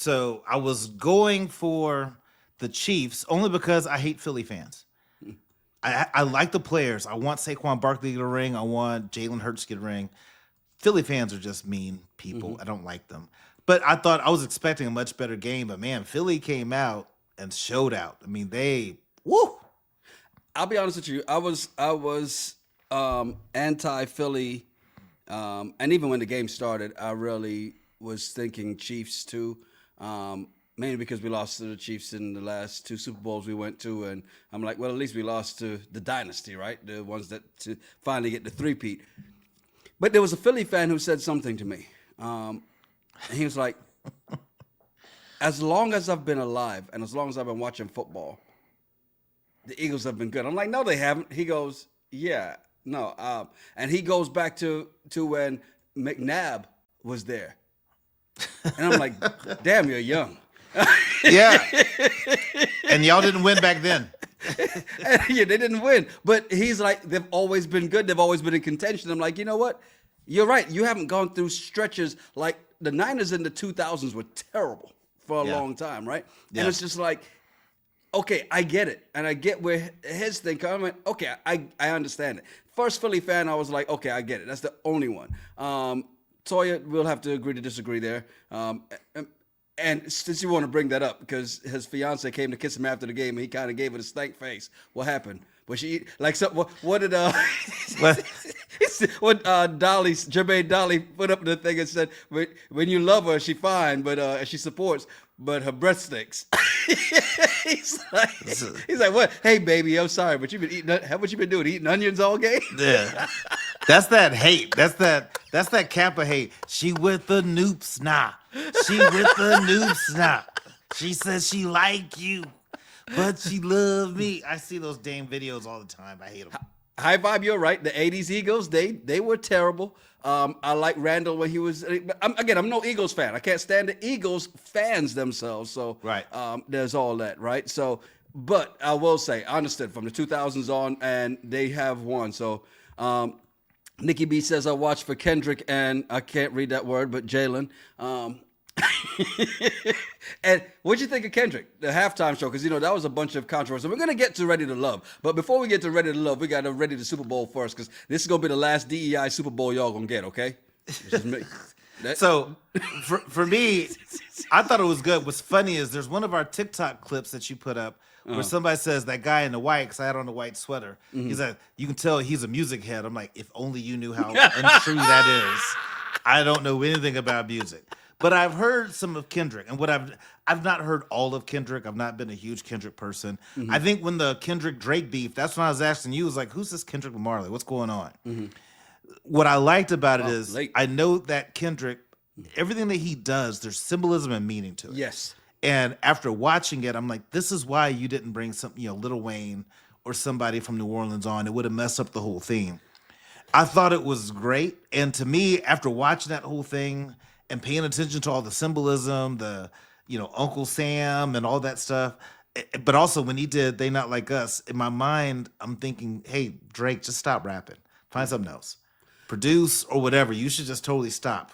So I was going for the Chiefs only because I hate Philly fans. I like the players. I want Saquon Barkley to get a ring. I want Jalen Hurts to get a ring. Philly fans are just mean people. I don't like them. But I thought I was expecting a much better game. But man, Philly came out and showed out. I mean, woo. I'll be honest with you. I was anti-Philly, and even when the game started, I really was thinking Chiefs too. Mainly because we lost to the Chiefs in the last 2 Super Bowls we went to, and I'm like, well, at least we lost to the dynasty, right? The ones that to finally get the three-peat. But there was a Philly fan who said something to me. And he was like, as long as I've been alive and as long as I've been watching football, the Eagles have been good. I'm like, no, they haven't. He goes, yeah, no. And he goes back to when McNabb was there. And I'm like, damn, you're young. Yeah. And y'all didn't win back then. Yeah, they didn't win. But he's like, they've always been good. They've always been in contention. I'm like, you know what? You're right. You haven't gone through stretches like the Niners in the 2000s were terrible for a long time, right? Yeah. And it's just like, okay, I get it. And I get where his thing comes. I went, okay, I understand it. First Philly fan, I was like, okay, I get it. That's the only one. Toya, we'll have to agree to disagree there. And since you want to bring that up, because his fiance came to kiss him after the game, and he kind of gave it a stank face. What happened? Was she like? So, what did Jermaine Dolly put up the thing and said, when you love her, she fine, but she supports, but her breath stinks. he's like, what? Hey, baby, I'm sorry, but you've been eating. How much you been doing? Eating onions all game? Yeah. That's that hate. That's that Kappa hate. She with the noops now. She with the noops now. She says she like you, but she love me. I see those damn videos all the time. I hate them. High vibe, you're right. The 80s Eagles, they were terrible. I like Randall when he was. I'm no Eagles fan. I can't stand the Eagles fans themselves. So right. There's all that, right? So, but I will say, I understood from the 2000s on, and they have won. So, Nikki B says I watched for Kendrick and I can't read that word, but Jalen. And what'd you think of Kendrick, the halftime show? Because, that was a bunch of controversy. We're going to get to Ready to Love. But before we get to Ready to Love, we got to ready the Super Bowl first, because this is going to be the last DEI Super Bowl y'all going to get, okay? So, for me, I thought it was good. What's funny is there's one of our TikTok clips that you put up where somebody says, that guy in the white, because I had on a white sweater, he's like, you can tell he's a music head. I'm like, if only you knew how untrue that is. I don't know anything about music. But I've heard some of Kendrick, and I've not heard all of Kendrick. I've not been a huge Kendrick person. I think when the Kendrick Drake beef, that's when I was asking you, was like, who's this Kendrick Lamar? Like, what's going on? What I liked about it is I know that Kendrick, everything that he does, there's symbolism and meaning to it. Yes. And after watching it, I'm like, this is why you didn't bring some, Lil Wayne or somebody from New Orleans on. It would have messed up the whole thing. I thought it was great. And to me, after watching that whole thing and paying attention to all the symbolism, the, Uncle Sam and all that stuff, but also when he did They Not Like Us, in my mind, I'm thinking, hey, Drake, just stop rapping. Find something else. Produce or whatever. You should just totally stop.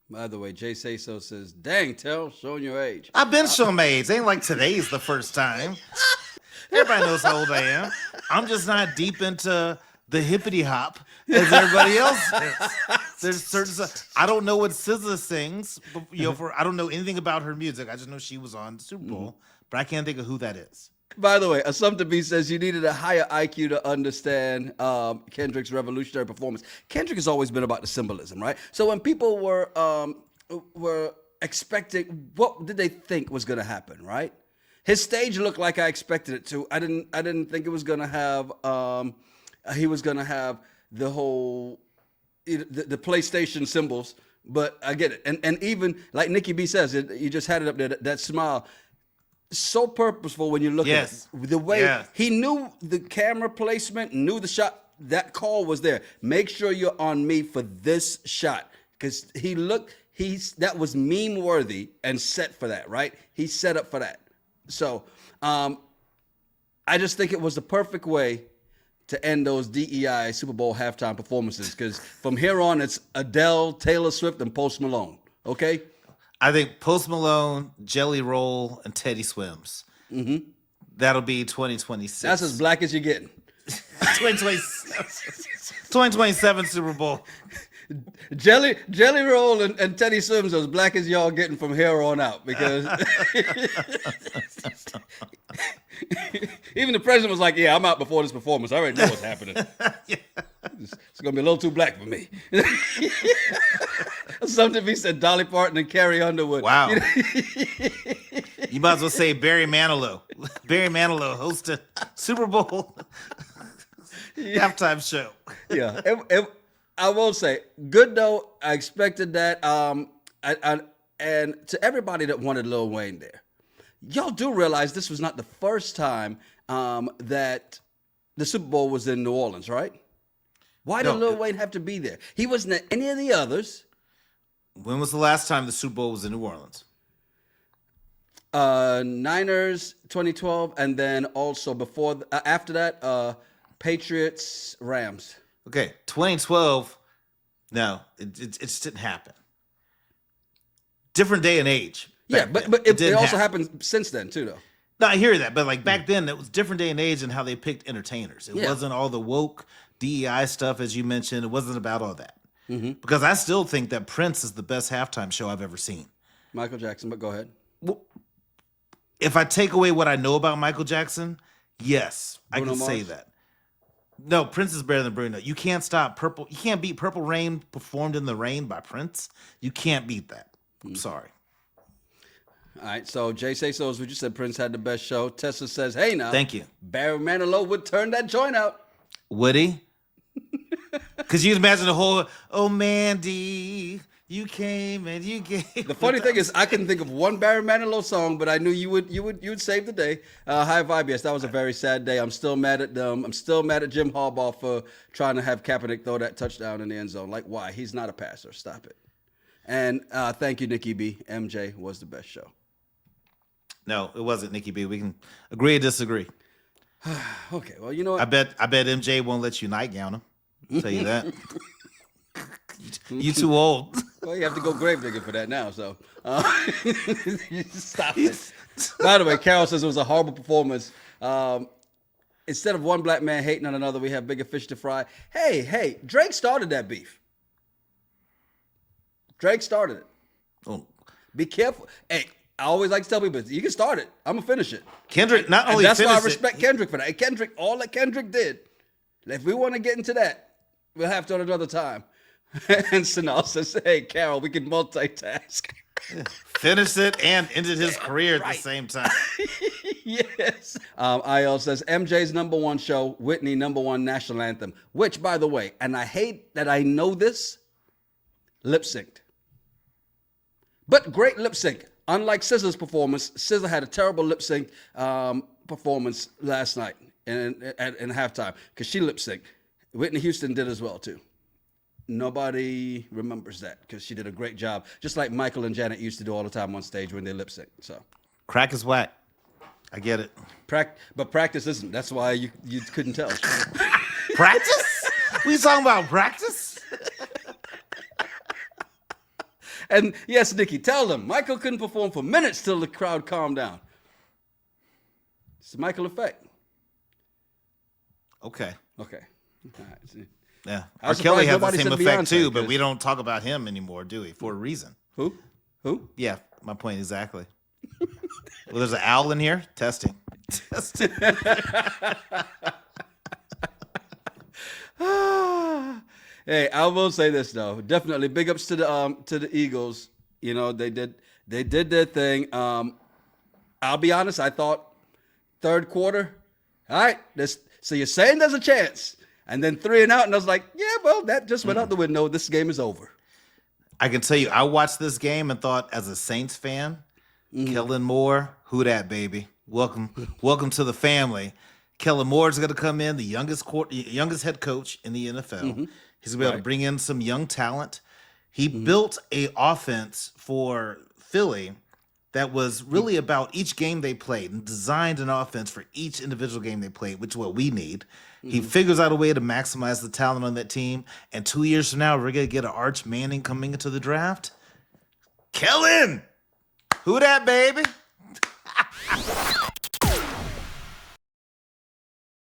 By the way, Jay Say So says, dang, Terryl, showing your age. I've been showing my age. Ain't like today's the first time. Everybody knows how old I am. I'm just not deep into the hippity hop as everybody else is. There's certain stuff. I don't know what SZA sings. But, I don't know anything about her music. I just know she was on the Super Bowl, but I can't think of who that is. By the way, Assumpta B says you needed a higher IQ to understand Kendrick's revolutionary performance. Kendrick has always been about the symbolism, right? So when people were expecting, what did they think was going to happen, right? His stage looked like I expected it to. I didn't think it was going to have. He was going to have the whole the PlayStation symbols, but I get it. And even like Nikki B says, you just had it up there. That smile. So purposeful when you look at it. The way he knew the camera placement, knew the shot, that call was there. Make sure you're on me for this shot. Because that was meme worthy and set for that, right? He set up for that. So I just think it was the perfect way to end those DEI Super Bowl halftime performances. Because from here on, it's Adele, Taylor Swift, and Post Malone. Okay? I think Post Malone, Jelly Roll, and Teddy Swims. Mm-hmm. That'll be 2026. That's as black as you're getting. 2027 Super Bowl. Jelly Roll and Teddy Swims are as black as y'all getting from here on out, because even the president was like, "Yeah, I'm out before this performance. I already know what's happening. Yeah. It's gonna be a little too black for me." Something he said, Dolly Parton and Carrie Underwood. Wow. You might as well say Barry Manilow. Barry Manilow hosted Super Bowl halftime show. Yeah. I will say, good though. I expected that. And to everybody that wanted Lil Wayne there, y'all do realize this was not the first time that the Super Bowl was in New Orleans, right? Why did Lil Wayne have to be there? He wasn't at any of the others. When was the last time the Super Bowl was in New Orleans? Niners 2012, and then also after that, Patriots Rams. Okay, 2012. No, it just didn't happen. Different day and age. Yeah, but it also happened since then too, though. No, I hear that, but like back then, it was different day and age and how they picked entertainers. It wasn't all the woke DEI stuff, as you mentioned. It wasn't about all that. Mm-hmm. Because I still think that Prince is the best halftime show I've ever seen. Michael Jackson, but go ahead. Well, if I take away what I know about Michael Jackson, yes, Bruno I can Mars? Say that. No, Prince is better than Bruno. You can't stop Purple. You can't beat Purple Rain performed in the rain by Prince. You can't beat that. I'm sorry. All right, so Jay Say So is what you said. Prince had the best show. Tessa says, "Hey now, thank you." Barry Manilow would turn that joint out. Would he? Because you imagine the whole, "Oh Mandy, you came and you gave." The funny thing is, I couldn't think of one Barry Manilow song, but I knew you would save the day. High Vibe, yes, that was a very sad day. I'm still mad at them. I'm still mad at Jim Harbaugh for trying to have Kaepernick throw that touchdown in the end zone. Like, why? He's not a passer. Stop it. And thank you, Nikki B. MJ was the best show. No, it wasn't Nikki B. We can agree or disagree. Okay, well, you know what? I bet MJ won't let you nightgown him. I'll tell you that. You too old. Well, you have to go grave digging for that now, so stop it. By the way, Carol says it was a horrible performance. Instead of one black man hating on another, we have bigger fish to fry. Hey, Drake started that beef. Drake started it. Oh. Be careful. Hey, I always like to tell people, you can start it. I'm going to finish it. Kendrick not only finished it. That's why I respect it. Kendrick for that. Kendrick, all that Kendrick did. If we want to get into that, we'll have to at another time. And Sanal says, "Hey, Carol, we can multitask." Finished it and ended his career at the same time. Yes. IL says, MJ's #1 show, Whitney #1 national anthem, which, by the way, and I hate that I know this, lip synced. But great lip sync. Unlike SZA's performance, SZA had a terrible lip sync performance last night in halftime because she lip synced. Whitney Houston did as well, too. Nobody remembers that because she did a great job, just like Michael and Janet used to do all the time on stage when they lip sync. So, crack is whack. I get it. But practice isn't. That's why you couldn't tell. Practice? We talking about practice? And yes, Nikki, tell them Michael couldn't perform for minutes till the crowd calmed down. It's the Michael effect. Okay. All right. Yeah. R. Kelly has the same effect too, but we don't talk about him anymore, do we? For a reason. Who? Yeah, my point exactly. Well, there's an owl in here. Testing. Hey, I will say this though. Definitely big ups to the Eagles. You know, they did their thing. I'll be honest, I thought third quarter, all right, so you're saying there's a chance. And then 3 and out, and I was like, yeah, well, that just went out the window. This game is over. I can tell you, I watched this game and thought, as a Saints fan, Kellen Moore, who dat, baby? Welcome to the family. Kellen Moore's going to come in, the youngest head coach in the NFL. Mm-hmm. He's going to be able to bring in some young talent. He built a offense for Philly that was really about each game they played and designed an offense for each individual game they played, which is what we need. He figures out a way to maximize the talent on that team. And 2 years from now, we're going to get an Arch Manning coming into the draft. Kellen! Who that, baby?